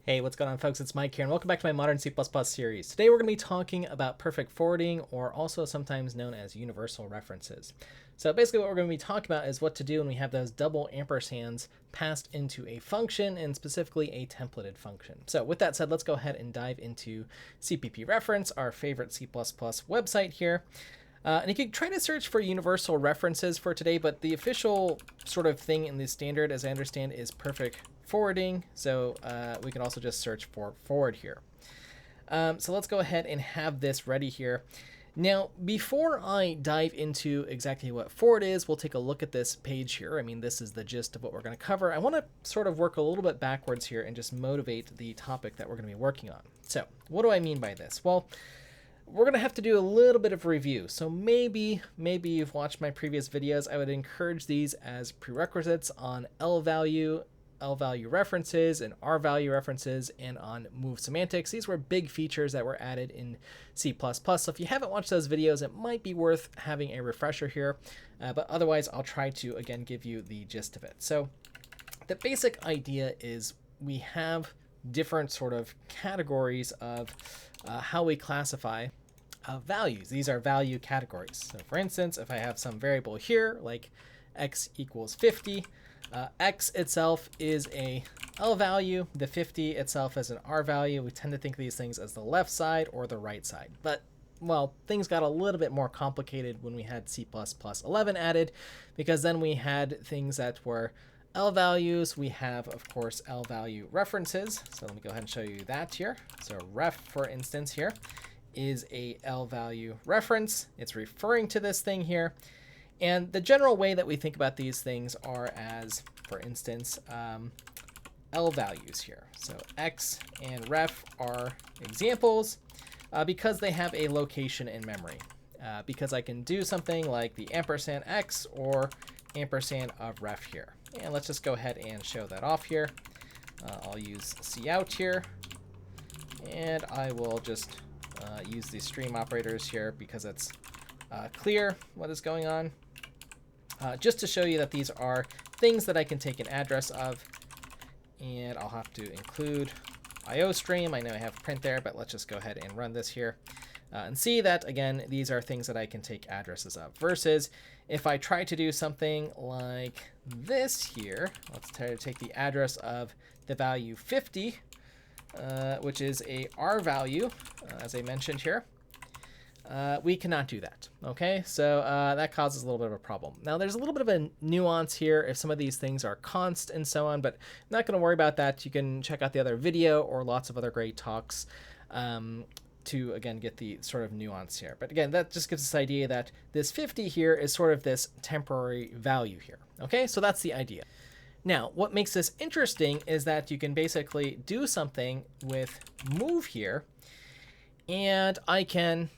Hey, what's going on, folks? It's Mike here, and welcome back to my Modern C++ series. Today we're going to be talking about perfect forwarding, or also sometimes known as universal references. So basically what we're going to be talking about is what to do when we have those double ampersands passed into a function, and specifically a templated function. So with that said, let's go ahead and dive into CPP reference, our favorite C++ website here. And you can try to search for universal references for today, but the official sort of thing in the standard, as I understand, is perfect forwarding. So we can also just search for forward here. So let's go ahead and have this ready here. Now, before I dive into exactly what forward is, we'll take a look at this page here. I mean, this is the gist of what we're going to cover. I want to sort of work a little bit backwards here and just motivate the topic that we're going to be working on. So what do I mean by this? Well, we're going to have to do a little bit of review. So maybe you've watched my previous videos. I would encourage these as prerequisites on L-value references, and R-value references, and on move semantics. These were big features that were added in C++. So if you haven't watched those videos, it might be worth having a refresher here. But otherwise, I'll try to, again, give you the gist of it. So the basic idea is we have different sort of categories of how we classify values. These are value categories. So for instance, if I have some variable here, like x equals 50, x itself is a L value, the 50 itself is an R value. We tend to think of these things as the left side or the right side. But, well, things got a little bit more complicated when we had C++11 added, because then we had things that were L values. We have, of course, L value references. So let me go ahead and show you that here. So ref, for instance, here is a L value reference. It's referring to this thing here. And the general way that we think about these things are as, for instance, L values here. So x and ref are examples because they have a location in memory. Because I can do something like the ampersand x or ampersand of ref here. And let's just go ahead and show that off here. I'll use cout here. And I will just use the stream operators here because it's clear what is going on. Just to show you that these are things that I can take an address of. And I'll have to include IOStream. I know I have print there, but let's just go ahead and run this here. And see that, again, these are things that I can take addresses of. Versus if I try to do something like this here, let's try to take the address of the value 50, which is a R value, as I mentioned here. We cannot do that, okay? So that causes a little bit of a problem. Now, there's a little bit of a nuance here if some of these things are const and so on, but I'm not going to worry about that. You can check out the other video or lots of other great talks to, again, get the sort of nuance here. But again, that just gives us this idea that this 50 here is sort of this temporary value here, okay? So that's the idea. Now, what makes this interesting is that you can basically do something with move here, and I can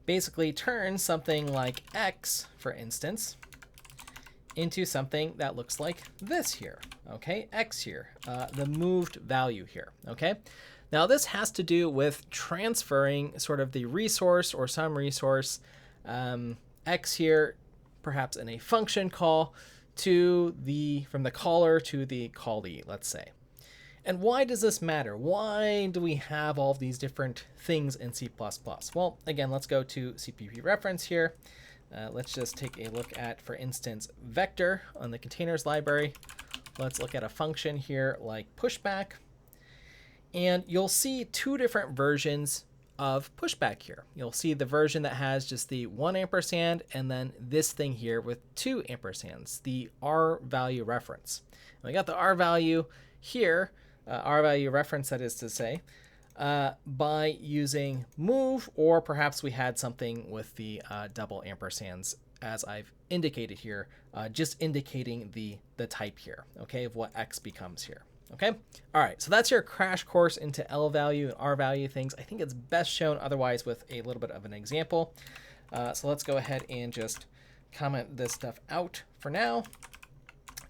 basically turn something like x, for instance, into something that looks like this here, okay? X here, the moved value here, okay? Now, this has to do with transferring sort of the resource or some resource, x here, perhaps in a function call, to from the caller to the callee, let's say. And why does this matter? Why do we have all of these different things in C++? Well, again, let's go to CPP reference here. Let's just take a look at, for instance, vector on the containers library. Let's look at a function here like pushback. And you'll see two different versions of pushback here. You'll see the version that has just the 1 ampersand and then this thing here with 2 ampersands, the R value reference. And we got the R value here, R value reference, that is to say, by using move, or perhaps we had something with the double ampersands, as I've indicated here, just indicating the type here, okay, of what x becomes here. Okay. All right. So that's your crash course into L value and R value things. I think it's best shown otherwise with a little bit of an example. So let's go ahead and just comment this stuff out for now.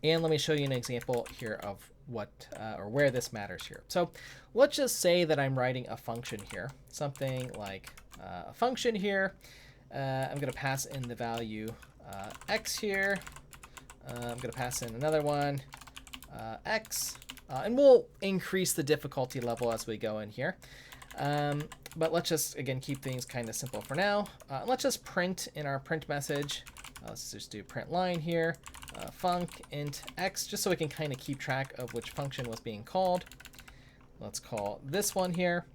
And let me show you an example here of what or where this matters here. So let's just say that I'm writing a function here, something like a function here. I'm going to pass in the value x here. I'm going to pass in another one, x. And we'll increase the difficulty level as we go in here. But let's just, again, keep things kind of simple for now. Let's just print in our print message. Let's just do print line here, func int x, just so we can kind of keep track of which function was being called. Let's call this one here,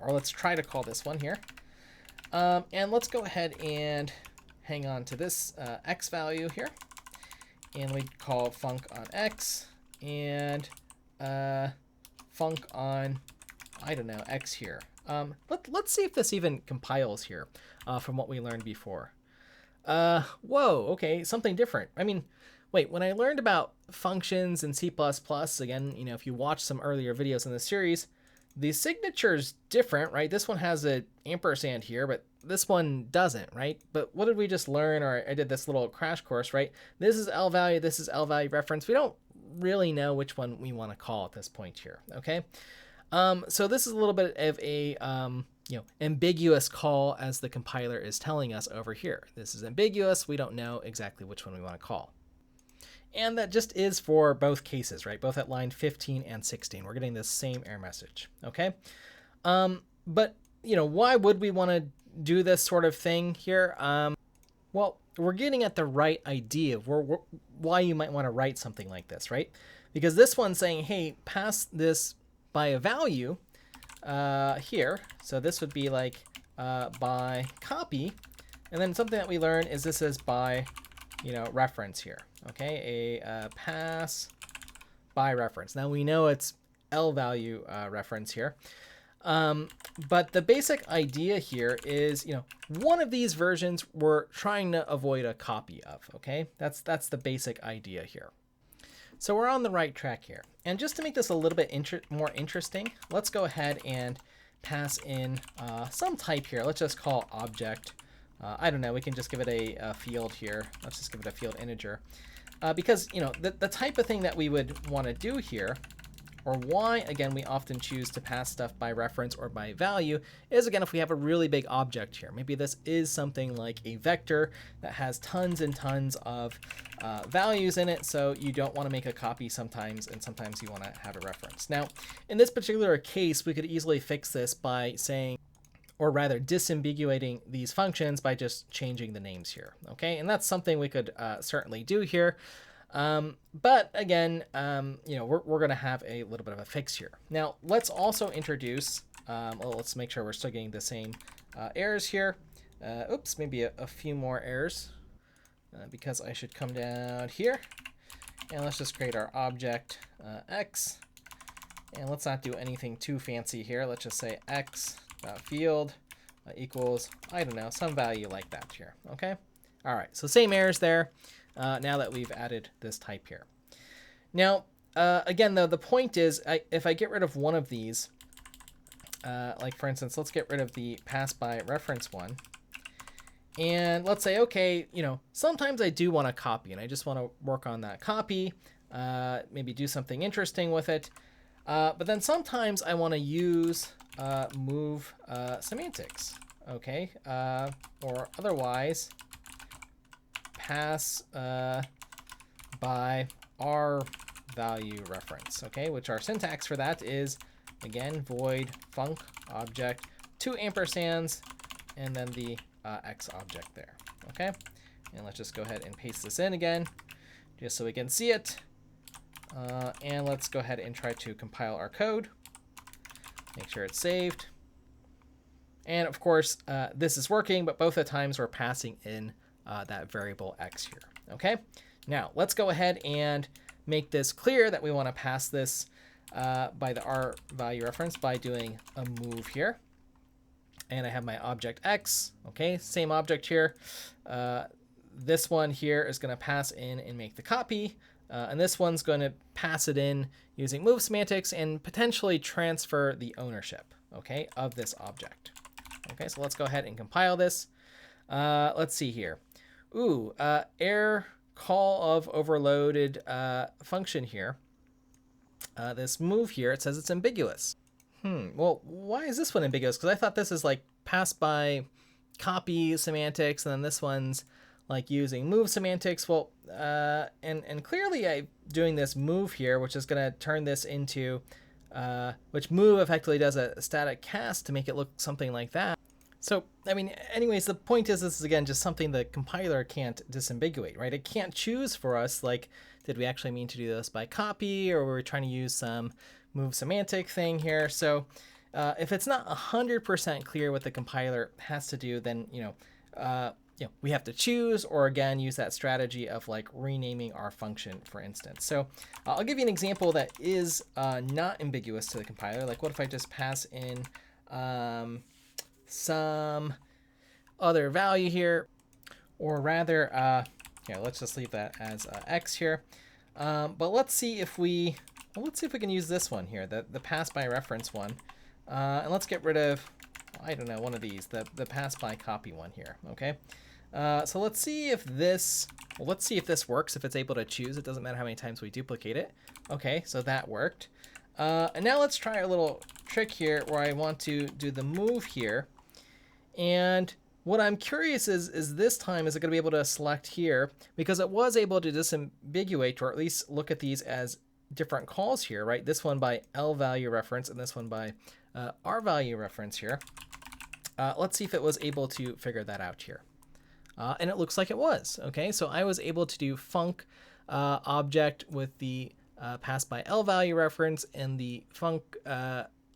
or let's try to call this one here. And let's go ahead and hang on to this x value here. And we call func on x and func on, I don't know, x here. Let's see if this even compiles here from what we learned before. Whoa, okay, something different. I mean, wait, when I learned about functions in C++, again, you know, if you watch some earlier videos in this series, the signature's different, right? This one has a ampersand here, but this one doesn't, right? But what did we just learn? Or I did this little crash course, right? This is L value, this is L value reference. We don't really know which one we want to call at this point here, okay? So this is a little bit of a ambiguous call, as the compiler is telling us over here. This is ambiguous. We don't know exactly which one we want to call. And that just is for both cases, right? Both at line 15 and 16. We're getting this same error message, okay? But, you know, why would we want to do this sort of thing here? Well, we're getting at the right idea of why you might want to write something like this, right? Because this one's saying, hey, pass this by a value here. So this would be like by copy. And then something that we learn is this is by, you know, reference here. Okay, a pass by reference. Now we know it's L value reference here. But the basic idea here is, you know, one of these versions we're trying to avoid a copy of, okay? That's the basic idea here. So we're on the right track here. And just to make this a little bit more interesting, let's go ahead and pass in some type here. Let's just call object. I don't know, we can just give it a field here. Let's just give it a field integer. Because, you know, the type of thing that we would want to do here, or why, again, we often choose to pass stuff by reference or by value, is, again, if we have a really big object here. Maybe this is something like a vector that has tons and tons of values in it, so you don't want to make a copy sometimes, and sometimes you want to have a reference. Now, in this particular case, we could easily fix this by saying, or rather disambiguating these functions by just changing the names here, okay? And that's something we could certainly do here. But again, you know, we're going to have a little bit of a fix here. Now, let's also introduce, well, let's make sure we're still getting the same errors here. Oops, maybe a few more errors because I should come down here. And let's just create our object x. And let's not do anything too fancy here. Let's just say x.field equals, I don't know, some value like that here, okay? All right, so same errors there. Now that we've added this type here. Now, again, though, the point is, if I get rid of one of these, like for instance, let's get rid of the pass by reference one. And let's say, okay, you know, sometimes I do want to copy and I just want to work on that copy, maybe do something interesting with it. But then sometimes I want to use move semantics, okay? Or otherwise, pass by R value reference, okay? Which our syntax for that is, again, void func object, 2 ampersands, and then the x object there, okay? And let's just go ahead and paste this in again, just so we can see it. And let's go ahead and try to compile our code. Make sure it's saved. And of course, this is working, but both the times we're passing in that variable x here, okay? Now, let's go ahead and make this clear that we want to pass this by the R value reference by doing a move here. And I have my object x, okay? Same object here. This one here is going to pass in and make the copy. And this one's going to pass it in using move semantics and potentially transfer the ownership, okay, of this object. Okay, so let's go ahead and compile this. Let's see here. Ooh, error call of overloaded function here. This move here, it says it's ambiguous. Well, why is this one ambiguous? Because I thought this is like pass by copy semantics, and then this one's like using move semantics. Well, and clearly I'm doing this move here, which is going to turn this into, which move effectively does a static cast to make it look something like that. So, I mean, anyways, the point is this is, again, just something the compiler can't disambiguate, right? It can't choose for us, like, did we actually mean to do this by copy, or were we trying to use some move semantic thing here? So if it's not 100% clear what the compiler has to do, then, we have to choose, or again, use that strategy of like renaming our function, for instance. So I'll give you an example that is not ambiguous to the compiler. Like, what if I just pass in some other value here, or rather, let's just leave that as x here. But let's see if we can use this one here, the pass by reference one, and let's get rid of, I don't know, one of these, the pass by copy one here. Okay, so let's see if this works. If it's able to choose, it doesn't matter how many times we duplicate it. Okay, so that worked. And now let's try a little trick here where I want to do the move here. And what I'm curious is this time, is it going to be able to select here? Because it was able to disambiguate, or at least look at these as different calls here, right? This one by L-value reference and this one by R-value reference here. Let's see if it was able to figure that out here. And it looks like it was. Okay, so I was able to do func object with the pass by L-value reference, and the func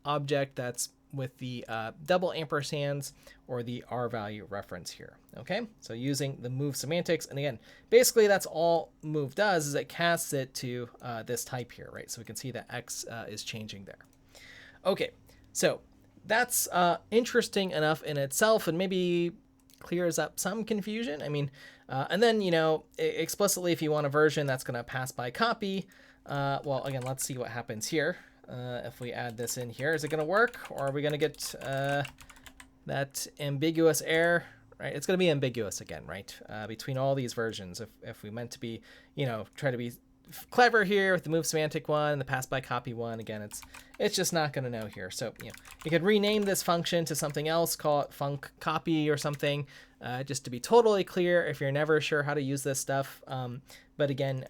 object that's with the double ampersands or the R-value reference here. Okay, so using the move semantics, and again, basically that's all move does, is it casts it to this type here, right? So we can see that x is changing there. Okay, so that's interesting enough in itself, and maybe clears up some confusion. I mean, and then, explicitly, if you want a version that's going to pass by copy, well, again, let's see what happens here. If we add this in here, is it going to work, or are we going to get that ambiguous error? Right, it's going to be ambiguous again, right? Between all these versions, if we meant to be, try to be clever here with the move semantic one, the pass by copy one, again, it's just not going to know here. So you could rename this function to something else, call it func copy or something, just to be totally clear if you're never sure how to use this stuff. But again,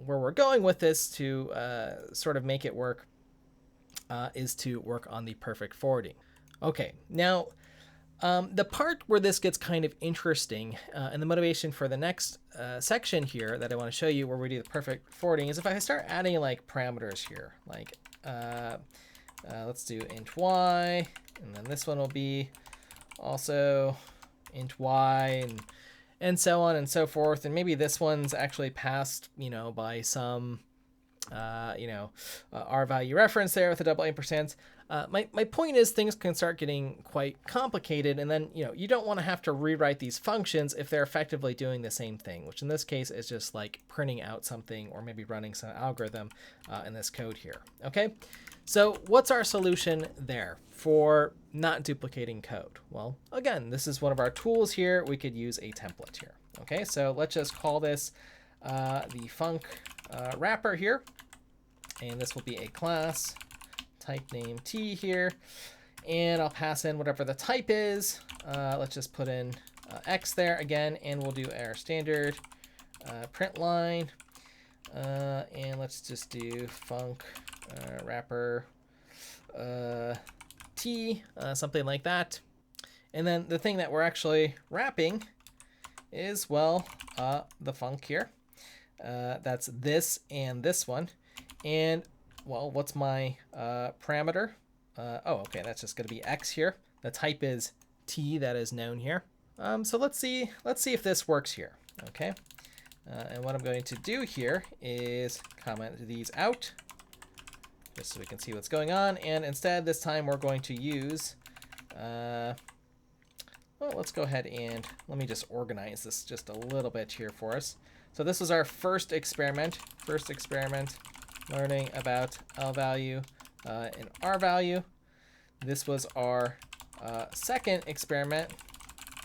where we're going with this to sort of make it work is to work on the perfect forwarding. Okay, now the part where this gets kind of interesting, and the motivation for the next section here that I want to show you, where we do the perfect forwarding, is if I start adding like parameters here, like let's do int y, and then this one will be also int y, and so on and so forth, and maybe this one's actually passed, by some R-value reference there with a double ampersand. My point is, things can start getting quite complicated, and then you don't want to have to rewrite these functions if they're effectively doing the same thing, which in this case is just like printing out something, or maybe running some algorithm in this code here. Okay, so what's our solution there for not duplicating code? Well, again, this is one of our tools here. We could use a template here. Okay, so let's just call this the func wrapper here, and this will be a class type name t here, and I'll pass in whatever the type is. Let's just put in x there again, and we'll do our standard print line, and let's just do func wrapper t, something like that. And then the thing that we're actually wrapping is, well, the func here. That's this and this one. And, well, what's my parameter? Okay, that's just going to be x here. The type is t, that is known here. So let's see if this works here. Okay, and what I'm going to do here is comment these out, just so we can see what's going on. And instead, this time we're going to use, well, let's go ahead and let me just organize this just a little bit here for us. So this was our first experiment learning about L-value and R-value. This was our second experiment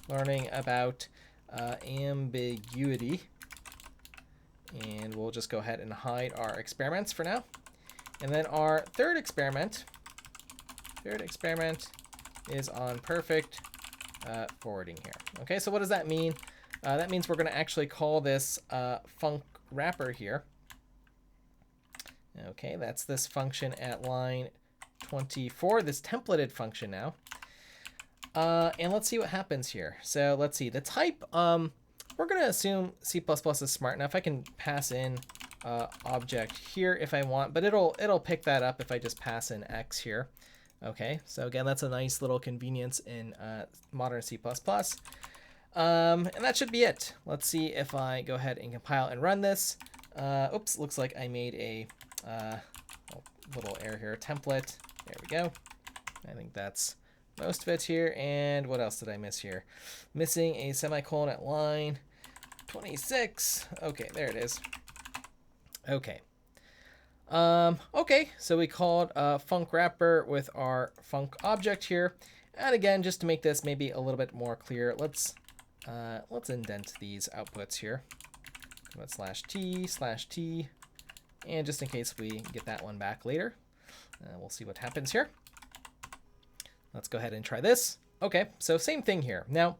learning about ambiguity. And we'll just go ahead and hide our experiments for now. And then our third experiment is on perfect forwarding here. Okay, so what does that mean? that means we're going to actually call this func wrapper here. Okay, that's this function at line 24, this templated function now. And let's see what happens here. So let's see the type. We're going to assume C++ is smart enough. I can pass in object here if I want, but it'll pick that up if I just pass in X here. Okay, so again, that's a nice little convenience in modern C++. And that should be it. Let's see if I go ahead and compile and run this. Oops, looks like I made a little error here. Template. There we go. I think that's most of it here. And what else did I miss here? Missing a semicolon at line 26. Okay, there it is. Okay. Okay, so we called func wrapper with our func object here. And again, just to make this maybe a little bit more clear, let's indent these outputs here. /t/t, and just in case we get that one back later, we'll see what happens here. Let's go ahead and try this. Okay, so same thing here. Now,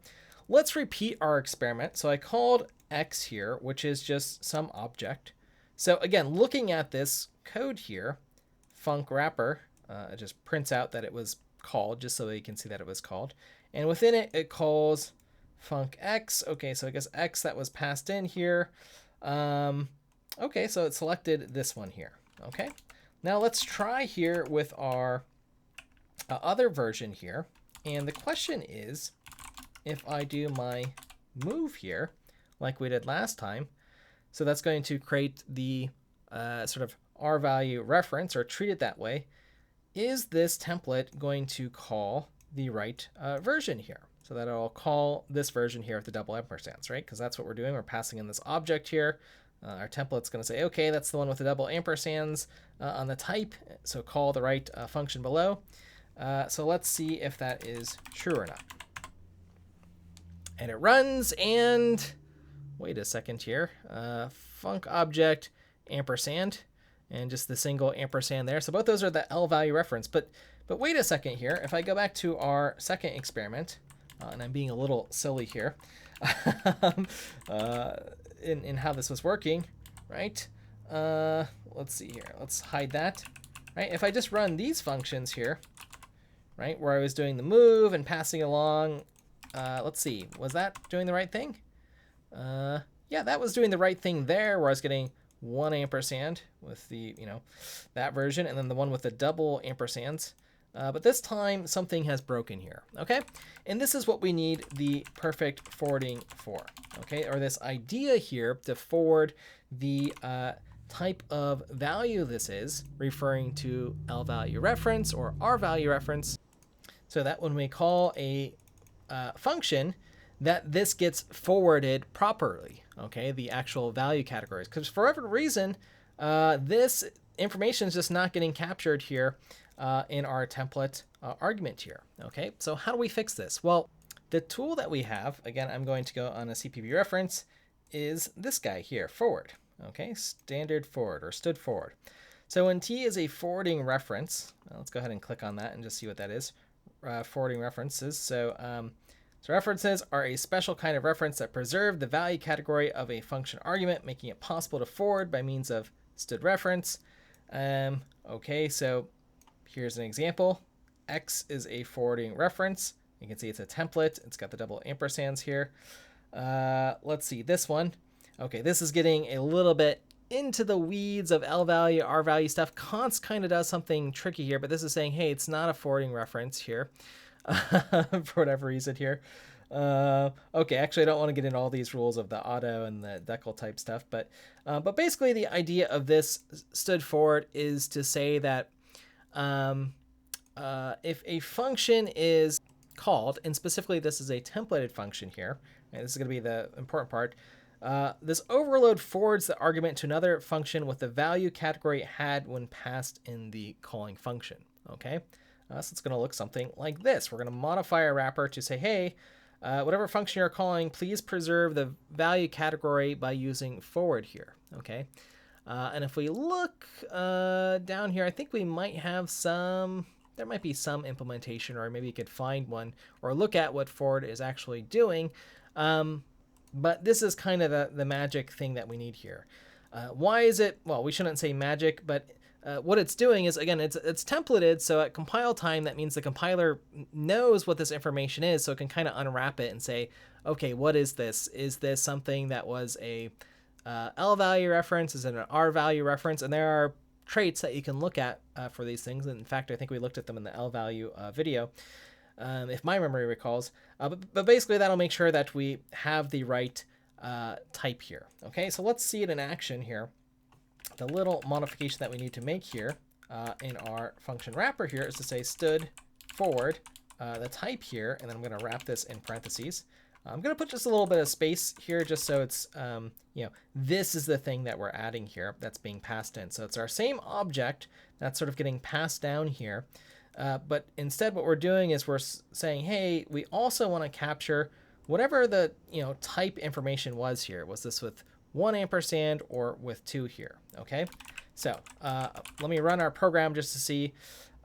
let's repeat our experiment. So I called x here, which is just some object. So again, looking at this code here, func wrapper, it just prints out that it was called, just so you can see that it was called. And within it, it calls func x. Okay, so I guess x that was passed in here. Okay, so it selected this one here. Okay, now let's try here with our other version here. And the question is, if I do my move here, like we did last time, so that's going to create the sort of Rvalue reference or treat it that way. Is this template going to call the right version here? So that it'll call this version here with the double ampersands, right? Because that's what we're doing. We're passing in this object here. Our template's going to say, okay, that's the one with the double ampersands on the type. So call the right function below. So let's see if that is true or not. And it runs, and wait a second here. Func object ampersand, and just the single ampersand there. So both those are the Rvalue reference. But wait a second here. If I go back to our second experiment, and I'm being a little silly here in how this was working, right? Let's see here. Let's hide that. Right? If I just run these functions here, right, where I was doing the move and passing along, let's see, was that doing the right thing? Yeah, that was doing the right thing there, where I was getting 1 ampersand with the, that version, and then the one with the double ampersands. But this time, something has broken here, okay? And this is what we need the perfect forwarding for, okay? Or this idea here to forward the type of value this is, referring to Rvalue reference or Rvalue reference, so that when we call a function, that this gets forwarded properly, okay? The actual value categories. Because for whatever reason, this information is just not getting captured here in our template argument here, okay? So how do we fix this? Well, the tool that we have, again, I'm going to go on a CPV reference, is this guy here, forward, okay? Standard forward or stood forward. So when T is a forwarding reference, let's go ahead and click on that and just see what that is. Forwarding references. So references are a special kind of reference that preserve the value category of a function argument, making it possible to forward by means of stood reference. Okay, so here's an example. X is a forwarding reference. You can see it's a template. It's got the double ampersands here. Let's see this one. Okay, this is getting a little bit into the weeds of Rvalue, Rvalue stuff. Const kind of does something tricky here, but this is saying, hey, it's not a forwarding reference here. For whatever reason here. Okay, actually, I don't want to get into all these rules of the auto and the decal type stuff, but basically the idea of this stood forward is to say that if a function is called, and specifically this is a templated function here, and this is going to be the important part, this overload forwards the argument to another function with the value category it had when passed in the calling function, okay? So it's going to look something like this. We're going to modify our wrapper to say, hey, whatever function you're calling, please preserve the value category by using forward here, okay? And if we look down here, I think we might have there might be some implementation, or maybe you could find one or look at what forward is actually doing. But this is kind of the magic thing that we need here. Why is it? Well, we shouldn't say magic, but what it's doing is, again, it's templated, so at compile time, that means the compiler knows what this information is, so it can kind of unwrap it and say, okay, what is this? Is this something that was a L value reference? Is it an R value reference? And there are traits that you can look at for these things. And in fact, I think we looked at them in the L value video, if my memory recalls. But basically, that'll make sure that we have the right type here. Okay, so let's see it in action here. The little modification that we need to make here in our function wrapper here is to say stood forward the type here, and then I'm going to wrap this in parentheses. I'm going to put just a little bit of space here just so it's, this is the thing that we're adding here that's being passed in. So it's our same object that's sort of getting passed down here. But instead what we're doing is we're saying, hey, we also want to capture whatever the type information was here. Was this with 1 ampersand or with 2 here? Okay, so let me run our program just to see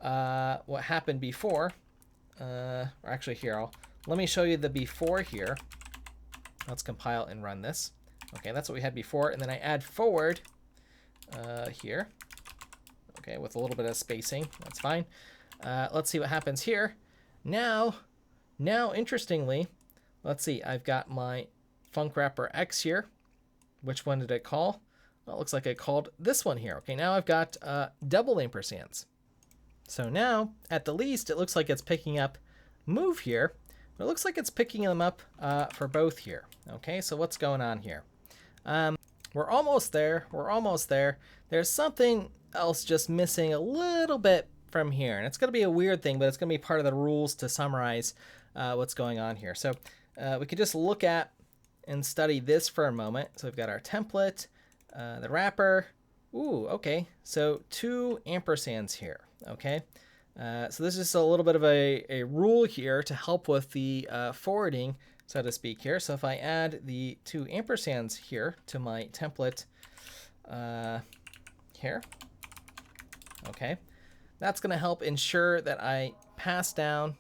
what happened before. Or actually here, let me show you the before here. Let's compile and run this. Okay, that's what we had before, and then I add forward here. Okay, with a little bit of spacing, that's fine. Let's see what happens here. Now, interestingly, let's see, I've got my func wrapper X here. Which one did it call? Well, it looks like I called this one here. Okay, now I've got double ampersands. So now, at the least, it looks like it's picking up move here, but it looks like it's picking them up for both here. Okay, so what's going on here? We're almost there. We're almost there. There's something else just missing a little bit from here, and it's going to be a weird thing, but it's going to be part of the rules to summarize what's going on here. So we could just look at and study this for a moment. So we've got our template, the wrapper. Ooh, okay. So 2 ampersands here. Okay. So this is just a little bit of a rule here to help with the forwarding, so to speak here. So if I add the 2 ampersands here to my template here, okay, that's going to help ensure that I pass down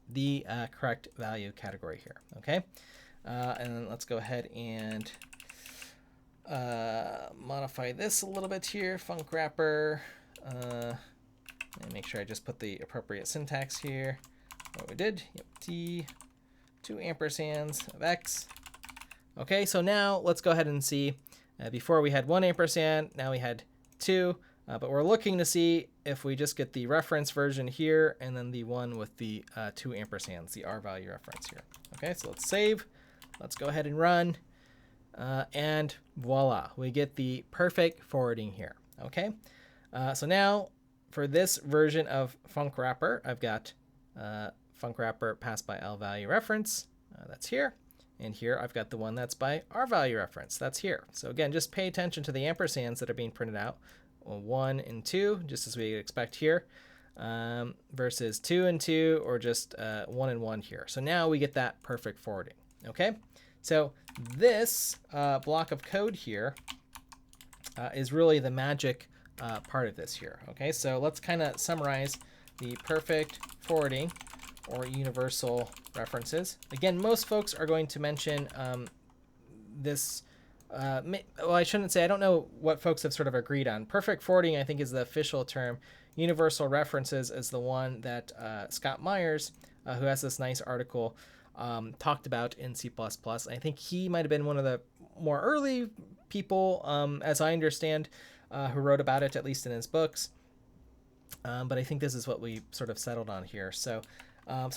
the correct value category here. Okay. And then let's go ahead and modify this a little bit here. Func wrapper. And make sure I just put the appropriate syntax here. What we did. Yep, T, 2 ampersands of X. Okay, so now let's go ahead and see. Before we had 1 ampersand, now we had 2. But we're looking to see if we just get the reference version here and then the one with the 2 ampersands, the R value reference here. Okay, so let's save. Let's go ahead and run, and voila, we get the perfect forwarding here. Okay, so now for this version of func wrapper, I've got func wrapper passed by L value reference, that's here, and here I've got the one that's by R value reference, that's here. So again, just pay attention to the ampersands that are being printed out, 1 and 2, just as we expect here, versus 2 and 2, or just 1 and 1 here. So now we get that perfect forwarding. Okay, so this block of code here is really the magic part of this here. Okay, so let's kind of summarize the perfect forwarding or universal references. Again, most folks are going to mention this. Well, I shouldn't say, I don't know what folks have sort of agreed on. Perfect forwarding, I think, is the official term. Universal references is the one that Scott Myers, who has this nice article, talked about in C++. I think he might have been one of the more early people, as I understand, who wrote about it, at least in his books. But I think this is what we sort of settled on here. So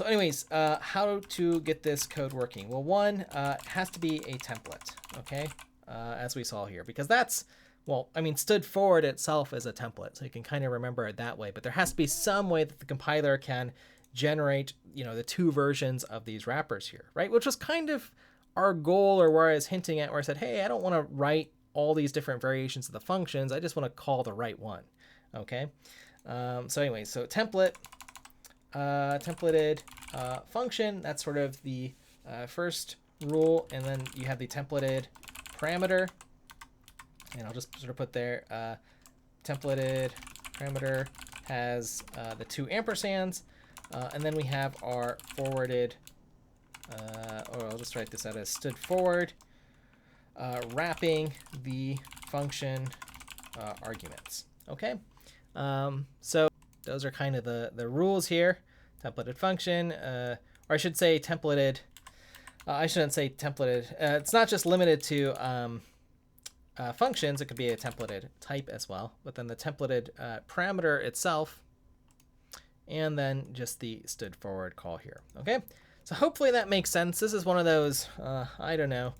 anyways, how to get this code working? Well, one, it has to be a template, okay, as we saw here, because that's, well, I mean, stood forward itself is a template, so you can kind of remember it that way. But there has to be some way that the compiler can generate, the 2 versions of these wrappers here, right? Which was kind of our goal, or where I was hinting at, where I said, hey, I don't want to write all these different variations of the functions. I just want to call the right one, okay? So anyway, so template, templated function, that's sort of the first rule, and then you have the templated parameter, and I'll just sort of put there, templated parameter has the 2 ampersands, and then we have our forwarded, or I'll just write this out as stood forward, wrapping the function arguments. Okay, so those are kind of the rules here. Templated function, or I should say templated. I shouldn't say templated. It's not just limited to functions. It could be a templated type as well. But then the templated parameter itself, and then just the stood forward call here. Okay, so hopefully that makes sense. This is one of those, I don't know,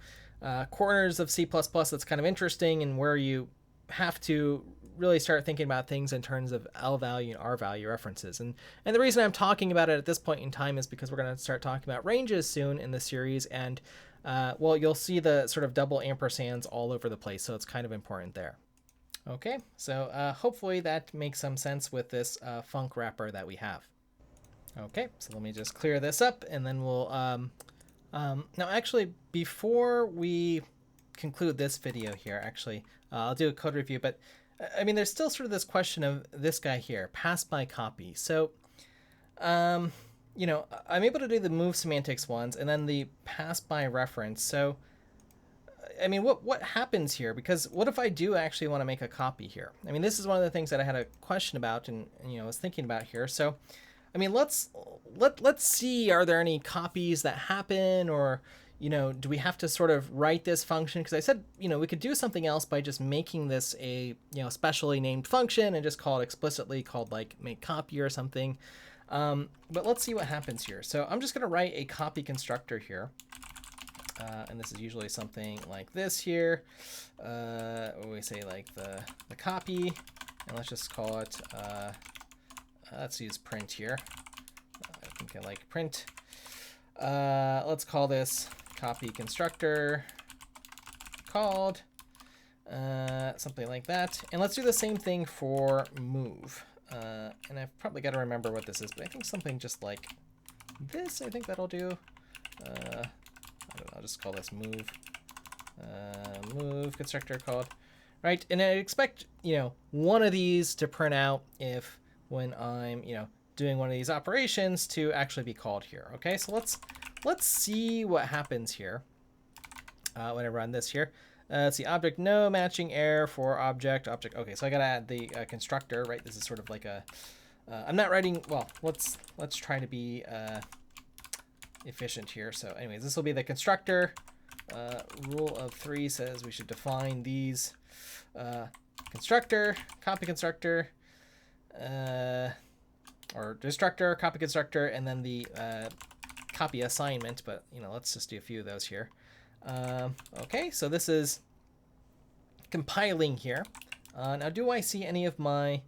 corners of C++ that's kind of interesting, and where you have to really start thinking about things in terms of L value and R value references. And the reason I'm talking about it at this point in time is because we're going to start talking about ranges soon in the series, and well, you'll see the sort of double ampersands all over the place, so it's kind of important there. Okay, so hopefully that makes some sense with this func wrapper that we have. Okay, so let me just clear this up, and then we'll now actually, before we conclude this video here, actually I'll do a code review, but I mean, there's still sort of this question of this guy here, pass by copy. So, you know, I'm able to do the move semantics ones and then the pass by reference. So, I mean, what happens here? Because what if I do actually want to make a copy here? I mean, this is one of the things that I had a question about and you know, was thinking about here. So, I mean, let's see, are there any copies that happen, or you know, do we have to sort of write this function? Because I said, you know, we could do something else by just making this a, you know, specially named function and just call it explicitly called like make copy or something. But let's see what happens here. So I'm just going to write a copy constructor here. And this is usually something like this here. We say like the copy, and let's just call it, let's use print here. I think I like print. Let's call this copy constructor called something like that. And let's do the same thing for move. And I've probably got to remember what this is, but I think something just like this, I think that'll do. I don't know, I'll just call this move. Move constructor called. Right, and I expect, you know, one of these to print out if when I'm, you know, doing one of these operations to actually be called here. Okay, so let's see what happens here when I run this here. Let's see, object no matching error for object. Okay, so I gotta add the constructor, right? This is sort of like a I'm not writing, well, let's try to be efficient here. So anyways, this will be the constructor. Rule of 3 says we should define these constructor, copy constructor, or destructor, copy constructor, and then the copy assignment, but you know, let's just do a few of those here. Okay, so this is compiling here. Now, do I see any of my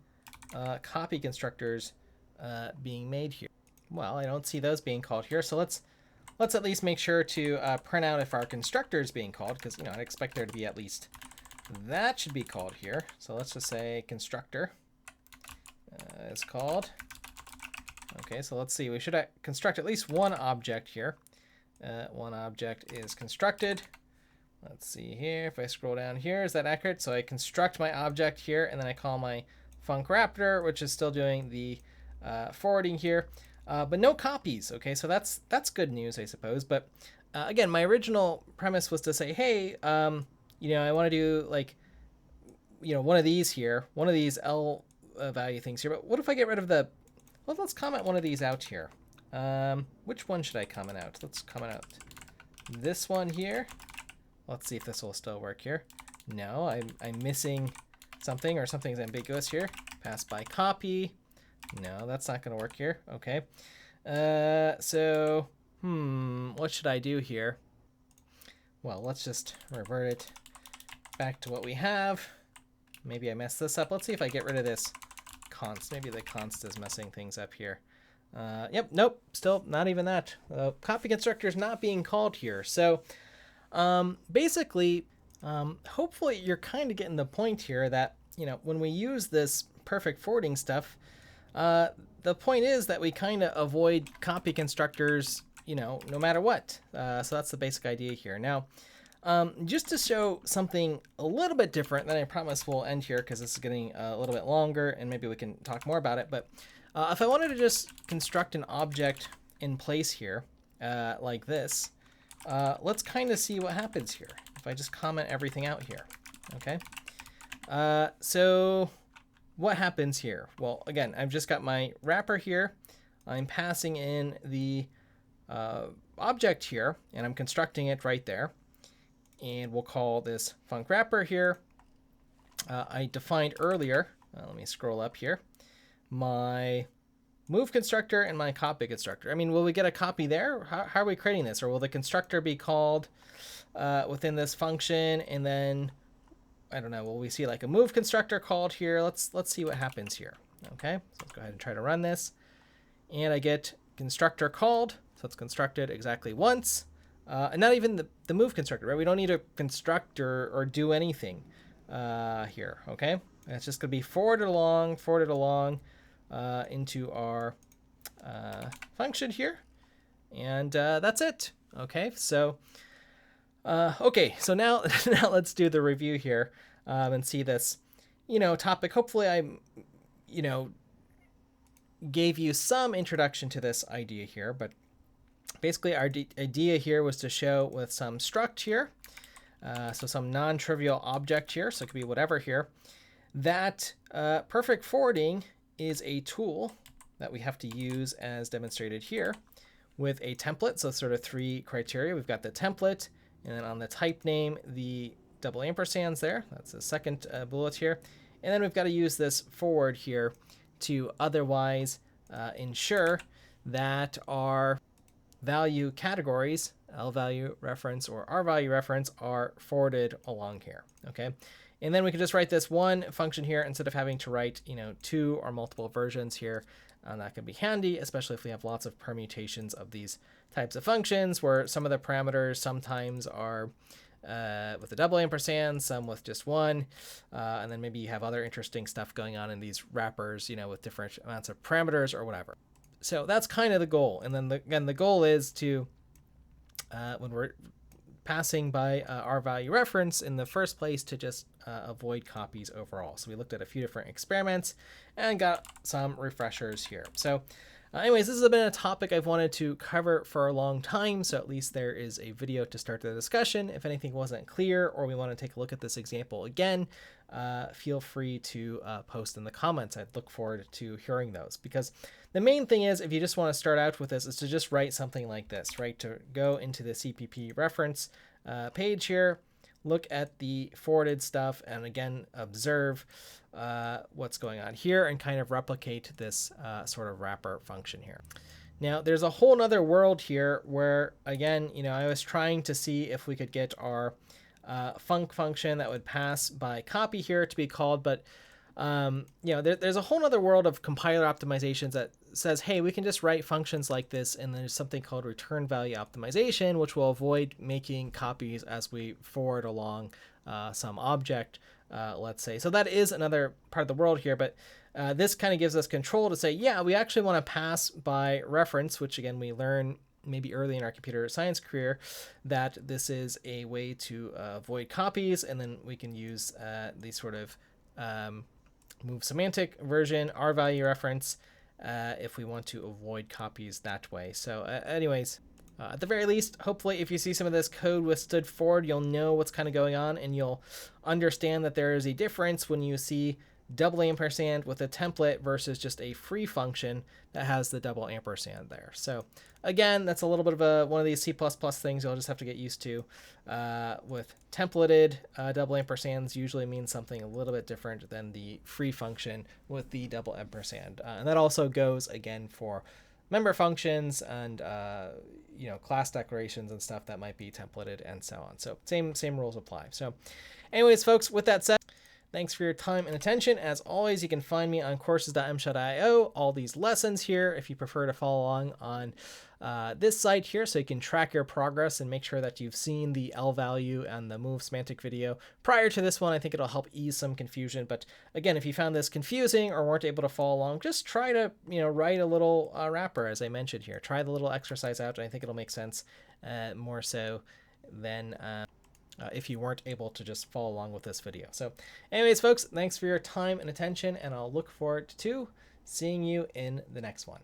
copy constructors being made here? Well, I don't see those being called here, so let's at least make sure to print out if our constructor is being called, because you know, I'd expect there to be at least that should be called here. So let's just say constructor is called. Okay, so let's see. We should construct at least one object here. One object is constructed. Let's see here. If I scroll down here, is that accurate? So I construct my object here, and then I call my func wrapper, which is still doing the forwarding here, but no copies. Okay, so that's good news, I suppose. But again, my original premise was to say, hey, you know, I want to do like, you know, one of these here, one of these L value things here. But what if I get rid of the, well, let's comment one of these out here. Which one should I comment out? Let's comment out this one here. Let's see if this will still work here. No, I'm missing something, or something's ambiguous here. Pass by copy. No, that's not going to work here. Okay. So, what should I do here? Well, let's just revert it back to what we have. Maybe I messed this up. Let's see if I get rid of this const. Maybe the const is messing things up here. Yep, nope, still not even that. Copy constructor is not being called here. So basically, hopefully you're kind of getting the point here that, you know, when we use this perfect forwarding stuff, the point is that we kind of avoid copy constructors, you know, no matter what. So that's the basic idea here. Now, just to show something a little bit different, then I promise we'll end here because this is getting a little bit longer and maybe we can talk more about it. But if I wanted to just construct an object in place here, like this, let's kind of see what happens here. if I just comment everything out here. Okay. So what happens here? Well, again, I've just got my wrapper here. I'm passing in the object here, and I'm constructing it right there. And we'll call this func wrapper here. I defined earlier, let me scroll up here, my move constructor and my copy constructor. I mean, will we get a copy there? How are we creating this? Or will the constructor be called within this function, and then, I don't know, will we see like a move constructor called here? Let's see what happens here. Okay, so let's go ahead and try to run this. And I get constructor called, so it's constructed exactly once. And not even the move constructor, right? We don't need to construct or do anything here, okay? And it's just going to be forwarded along into our function here. And that's it, okay? So, okay, so now let's do the review here and see this, topic. Hopefully I, gave you some introduction to this idea here, but basically our idea here was to show with some struct here, so some non-trivial object here, so it could be whatever here, that perfect forwarding is a tool that we have to use as demonstrated here with a template. So sort of three criteria. We've got the template, and then on the type name, the double ampersands there. That's the second bullet here. And then we've got to use this forward here to otherwise ensure that our value categories, Lvalue reference or Rvalue reference, are forwarded along here, okay? And then we can just write this one function here instead of having to write, two or multiple versions here. That can be handy, especially if we have lots of permutations of these types of functions where some of the parameters sometimes are with a double ampersand, some with just one, and then maybe you have other interesting stuff going on in these wrappers, with different amounts of parameters or whatever. So that's kind of the goal. And then again, the goal is to, when we're passing by Rvalue reference in the first place, to just avoid copies overall. So we looked at a few different experiments and got some refreshers here. So anyways, this has been a topic I've wanted to cover for a long time, so at least there is a video to start the discussion. If anything wasn't clear or we want to take a look at this example again, feel free to post in the comments. I'd look forward to hearing those, because the main thing is, if you just want to start out with this, is to just write something like this, right? To go into the CPP reference page here, look at the forwarded stuff, and again, observe what's going on here and kind of replicate this sort of wrapper function here. Now, there's a whole nother world here where, again, I was trying to see if we could get our func function that would pass by copy here to be called, but there's a whole nother world of compiler optimizations that says, hey, we can just write functions like this, and there's something called return value optimization, which will avoid making copies as we forward along some object, let's say. So that is another part of the world here, but this kind of gives us control to say, yeah, we actually want to pass by reference, which again, we learn maybe early in our computer science career that this is a way to avoid copies, and then we can use the sort of move semantic version, Rvalue reference, if we want to avoid copies that way. So anyways, at the very least, hopefully if you see some of this code withstood forward, you'll know what's kind of going on, and you'll understand that there is a difference when you see double ampersand with a template versus just a free function that has the double ampersand there. So again, that's a little bit of one of these C++ things you'll just have to get used to. With templated double ampersands usually means something a little bit different than the free function with the double ampersand. And that also goes again for member functions and class declarations and stuff that might be templated and so on. So same rules apply. So anyways, folks, with that said, thanks for your time and attention. As always, you can find me on courses.mshot.io, all these lessons here if you prefer to follow along on this site here, so you can track your progress and make sure that you've seen the Lvalue and the move semantic video prior to this one. I think it'll help ease some confusion. But again, if you found this confusing or weren't able to follow along, just try to write a little wrapper, as I mentioned here. Try the little exercise out, and I think it'll make sense more so than if you weren't able to just follow along with this video. So anyways, folks, thanks for your time and attention, and I'll look forward to seeing you in the next one.